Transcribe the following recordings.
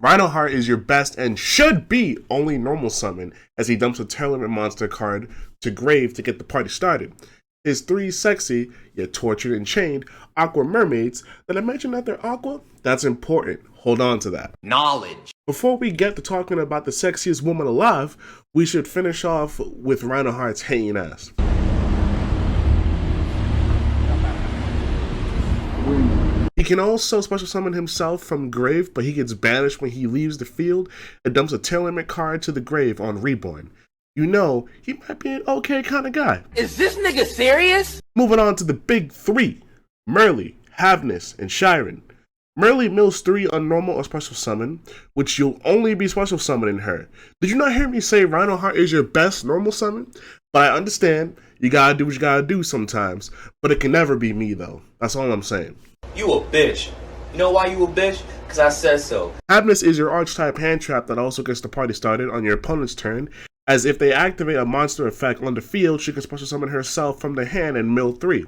Rhinoheart is your best and should be only normal summon, as he dumps a Tearlament monster card to grave to get the party started. His 3 sexy, yet tortured and chained, aqua mermaids. Did I mention that they're aqua? That's important. Hold on to that. Knowledge. Before we get to talking about the sexiest woman alive, we should finish off with Rhinoheart's hanging ass. He can also special summon himself from grave, but he gets banished when he leaves the field and dumps a Tearlament card to the grave on Reborn. You know, he might be an okay kind of guy. Is this nigga serious? Moving on to the big 3, Merly, Havness, and Shiren. Merly mills 3 on normal or special summon, which you'll only be special summoning her. Did you not hear me say Rhinoheart is your best normal summon? But I understand, you gotta do what you gotta do sometimes, but it can never be me though. That's all I'm saying. You a bitch. You know why you a bitch? Cause I said so. Havness is your archetype hand trap that also gets the party started on your opponent's turn, as if they activate a monster effect on the field, she can special summon herself from the hand and mill 3.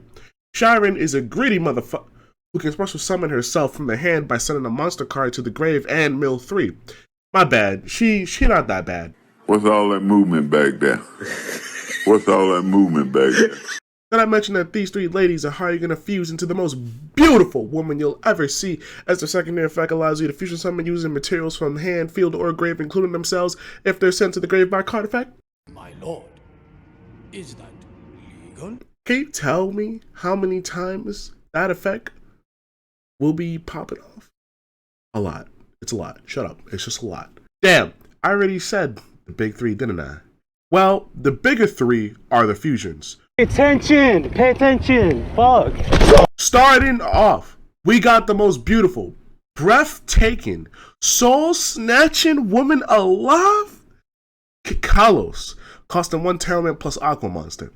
Shiren is a greedy motherfucker who can special summon herself from the hand by sending a monster card to the grave and mill 3. My bad, she not that bad. What's all that movement back there? What's all that movement back there? Did I mention that these 3 ladies are how you're going to fuse into the most beautiful woman you'll ever see, as the secondary effect allows you to fusion summon using materials from hand, field, or grave, including themselves, if they're sent to the grave by card effect? My lord, is that legal? Can you tell me how many times that effect will be popping off? A lot. It's a lot. Shut up. It's just a lot. Damn, I already said the big 3, didn't I? Well, the bigger 3 are the fusions. Pay attention, fuck. Starting off, we got the most beautiful, breathtaking, soul-snatching woman alive, Kikalos, costing 1 Tearlament plus Aqua Monster.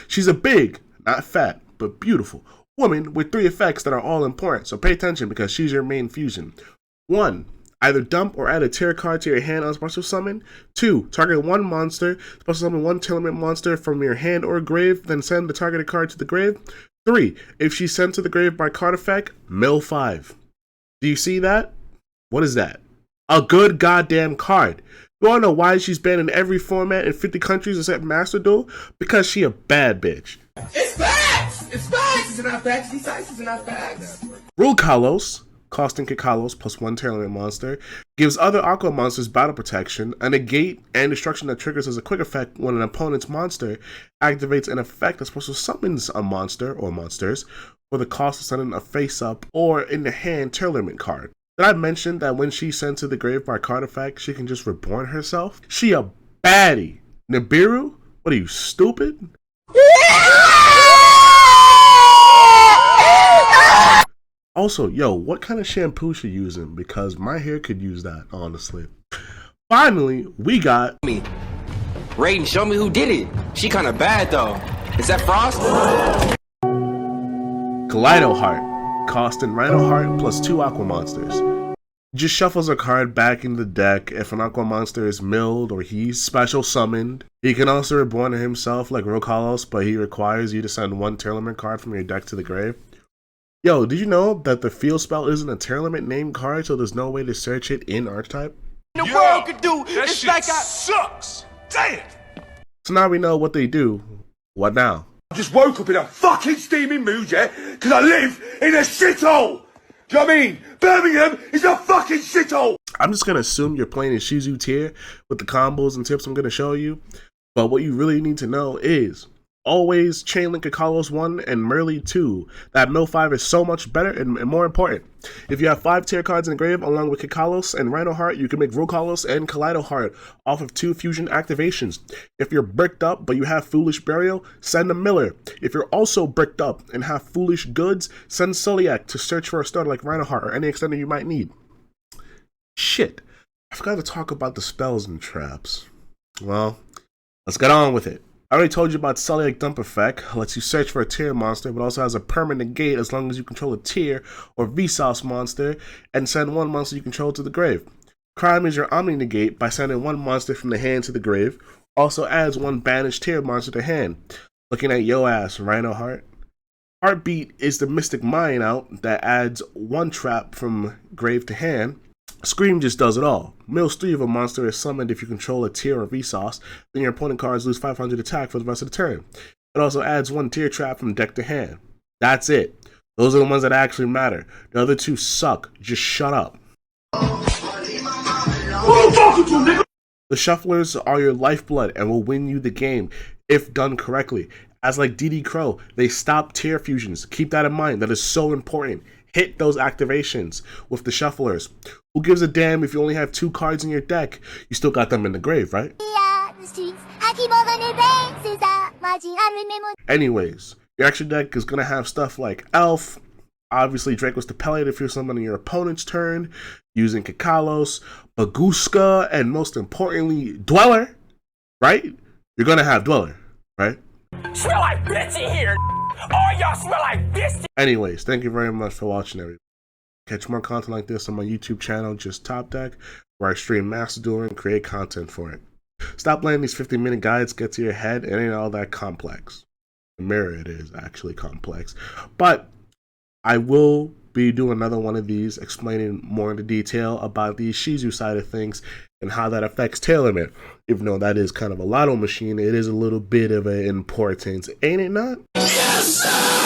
She's a big, not fat, but beautiful woman with 3 effects that are all important, so pay attention because she's your main fusion. 1. Either dump or add a tier card to your hand on special summon. 2. Target 1 monster, special summon 1 Tearlament monster from your hand or grave, then send the targeted card to the grave. 3. If she's sent to the grave by card effect, mill 5. Do you see that? What is that? A good goddamn card. You wanna know why she's banned in every format in 50 countries except Master Duel? Because she a bad bitch. It's facts! It's facts! It's not facts. These facts are not facts. Rule Kalos, costing Kikalos plus 1 Tearlament monster, gives other Aqua monsters battle protection, a negate and destruction that triggers as a quick effect when an opponent's monster activates an effect that special summons a monster or monsters for the cost of sending a face-up or in the hand Tearlament card. Did I mention that when she's sent to the grave by card effect, she can just reborn herself? She a baddie. Nibiru? What are you, stupid? Also, yo, what kind of shampoo she using? Because my hair could use that, honestly. Finally, we got... Raiden, show me who did it. She kinda bad though. Is that Frost? Kaleido Heart, costing Rhinoheart plus 2 Aqua monsters. Just shuffles a card back in the deck if an Aqua monster is milled or he's special summoned. He can also reborn himself like Rokalos, but he requires you to send 1 Tearlament card from your deck to the grave. Yo, did you know that the field spell isn't a Tearlament named card, so there's no way to search it in archetype? The world could do. That It's shit like sucks. Damn. So now we know what they do. What now? I just woke up in a fucking steaming mood, yeah? Because I live in a shithole! Do you know what I mean? Birmingham is a fucking shithole! I'm just going to assume you're playing in Shizu tier with the combos and tips I'm going to show you. But what you really need to know is always Chainlink Kikalos 1 and Merly 2. That mill 5 is so much better and more important. If you have 5 tier cards in the grave along with Kikalos and Rhinoheart, you can make Rokalos and Kaleido Heart off of 2 fusion activations. If you're bricked up but you have Foolish Burial, send a Miller. If you're also bricked up and have Foolish Goods, send Celiac to search for a starter like Rhinoheart or any extender you might need. Shit, I forgot to talk about the spells and traps. Well, let's get on with it. I already told you about Celiac Dump Effect, lets you search for a tier monster, but also has a permanent negate as long as you control a tier or Vsauce monster and send 1 monster you control to the grave. Crime is your Omni Negate by sending 1 monster from the hand to the grave, also adds 1 banished tier monster to hand. Looking at yo ass, Rhinoheart. Heartbeat is the Mystic Mine out that adds 1 trap from grave to hand. Scream just does it all. Mills 3 of a monster is summoned if you control a Tear or Vsauce, then your opponent cards lose 500 attack for the rest of the turn. It also adds 1 Tear trap from deck to hand. That's it. Those are the ones that actually matter. The other 2 suck. Just shut up. The shufflers are your lifeblood and will win you the game if done correctly. As like DD Crow, they stop Tear fusions. Keep that in mind. That is so important. Hit those activations with the shufflers. Who gives a damn if you only have 2 cards in your deck? You still got them in the grave, right? Anyways, your extra deck is going to have stuff like Elf, obviously Draco's the Pellet if you're summoning your opponent's turn, using Kakalos, Baguska, and most importantly, Dweller, right? You're going to have Dweller, right? Smell like bitch in here. All y'all smell like bitch. Anyways, thank you very much for watching, everybody. Catch more content like this on my YouTube channel, Just Top Deck, where I stream Master Duel and create content for it. Stop letting these 50-minute guides get to your head. It ain't all that complex. The mirror, it is actually complex. But I will be doing another one of these, explaining more into detail about the Shizu side of things and how that affects Tearlament. Even though that is kind of a lotto machine, it is a little bit of an importance, ain't it not? Yes, sir!